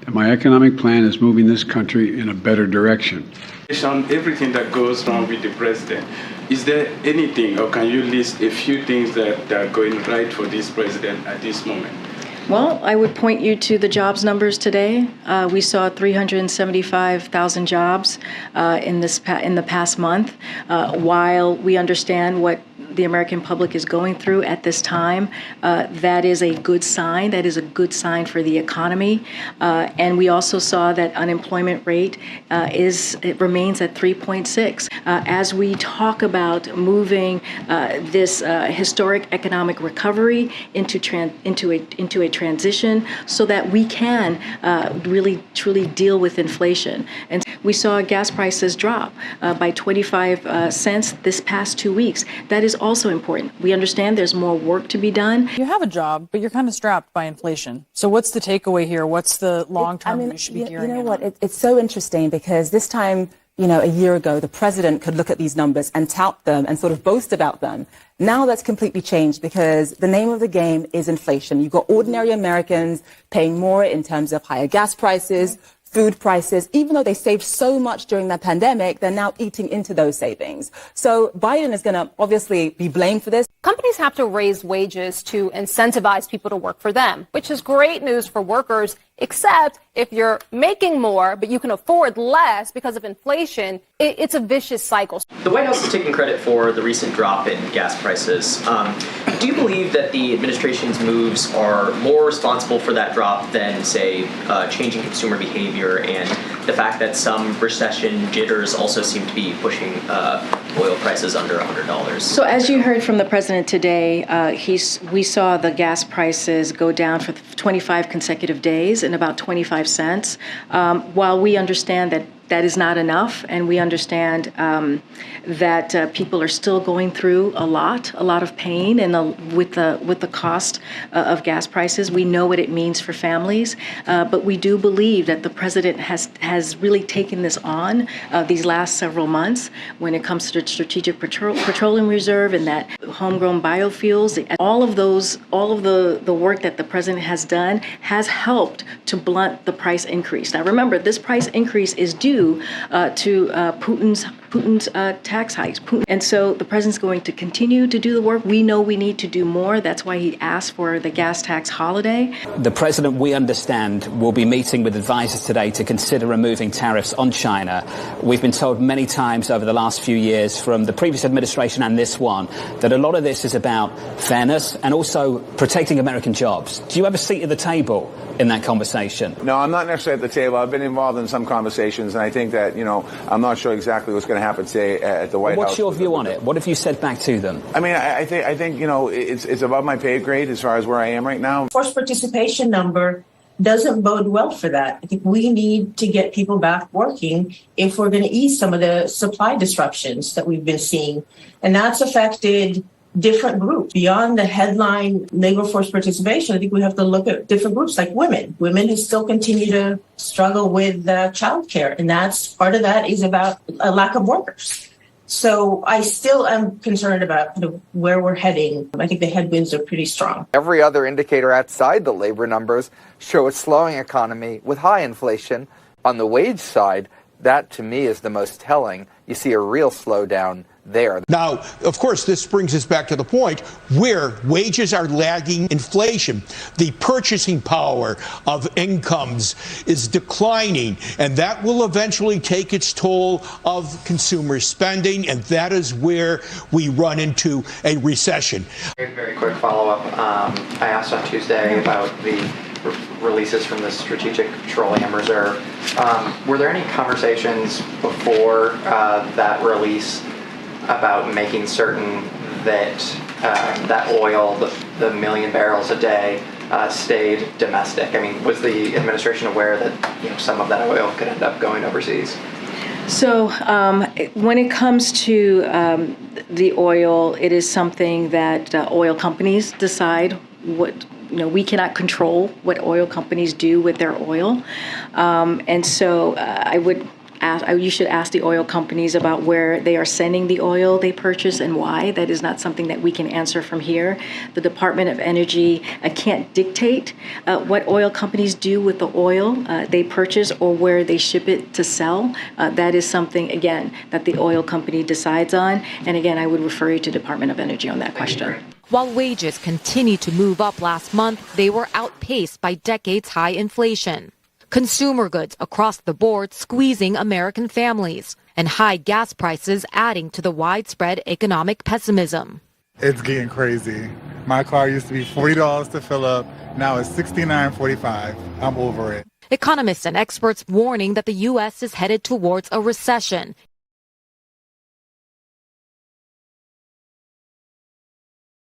and my economic plan is moving this country in a better direction. Based on everything that goes on with the president, is there anything, or can you list a few things that are going right for this president at this moment? Well, I would point you to the jobs numbers today. We saw 375,000 jobs in the past month. While we understand what the American public is going through at this time, that is a good sign. That is a good sign for the economy. And we also saw that unemployment rate remains at 3.6. As we talk about moving this historic economic recovery into a transition so that we can really truly deal with inflation. And we saw gas prices drop by 25 cents this past 2 weeks. That is also important. We understand there's more work to be done. You have a job, but you're kind of strapped by inflation. So what's the takeaway here? What's the long-term you should be gearing in? You know what? It's so interesting because this time, a year ago, the president could look at these numbers and tout them and sort of boast about them. Now that's completely changed because the name of the game is inflation. You've got ordinary Americans paying more in terms of higher gas prices, food prices. Even though they saved so much during the pandemic, they're now eating into those savings. So Biden is going to obviously be blamed for this. Companies have to raise wages to incentivize people to work for them, which is great news for workers, except if you're making more, but you can afford less because of inflation, it's a vicious cycle. The White House is taking credit for the recent drop in gas prices. Do you believe that the administration's moves are more responsible for that drop than, say, changing consumer behavior and the fact that some recession jitters also seem to be pushing oil prices under $100? So as you heard from the president today, we saw the gas prices go down for 25 consecutive days in about 25 cents. While we understand that that is not enough, and we understand that people are still going through a lot of pain, and with the cost of gas prices, we know what it means for families. But we do believe that the president has really taken this on these last several months when it comes to the Strategic Petroleum Reserve and that homegrown biofuels. All of the work that the president has done has helped to blunt the price increase. Now, remember, this price increase is due to Putin's tax hikes. And so the president's going to continue to do the work. We know we need to do more. That's why he asked for the gas tax holiday. The president, we understand, will be meeting with advisors today to consider removing tariffs on China. We've been told many times over the last few years from the previous administration and this one that a lot of this is about fairness and also protecting American jobs. Do you have a seat at the table in that conversation? No, I'm not necessarily at the table. I've been involved in some conversations, and I think that, I'm not sure exactly what's going to happen today at the White House. What's your view on it? What have you said back to them? I mean, I think it's above my pay grade as far as where I am right now. Forced participation number doesn't bode well for that. I think we need to get people back working if we're going to ease some of the supply disruptions that we've been seeing. And that's affected different groups. Beyond the headline labor force participation, I think we have to look at different groups like women. Women who still continue to struggle with childcare. And that's part of that is about a lack of workers. So I still am concerned about kind of where we're heading. I think the headwinds are pretty strong. Every other indicator outside the labor numbers show a slowing economy with high inflation. On the wage side, that to me is the most telling. You see a real slowdown there. Now, of course, this brings us back to the point where wages are lagging inflation. The purchasing power of incomes is declining, and that will eventually take its toll of consumer spending, and that is where we run into a recession. Very quick follow-up. I asked on Tuesday about the releases from the Strategic Petroleum Reserve. Were there any conversations before that release about making certain that that oil, the 1 million barrels a day, stayed domestic? I mean, was the administration aware that some of that oil could end up going overseas? So when it comes to the oil, it is something that oil companies decide what. We cannot control what oil companies do with their oil, and so I you should ask the oil companies about where they are sending the oil they purchase and why. That is not something that we can answer from here. The Department of Energy can't dictate what oil companies do with the oil they purchase or where they ship it to sell. That is something, again, that the oil company decides on. And again, I would refer you to Department of Energy on that question. While wages continued to move up last month, they were outpaced by decades-high inflation. Consumer goods across the board squeezing American families, and high gas prices adding to the widespread economic pessimism. It's getting crazy. My car used to be $40 to fill up. Now it's $69.45. I'm over it. Economists and experts warning that the U.S. is headed towards a recession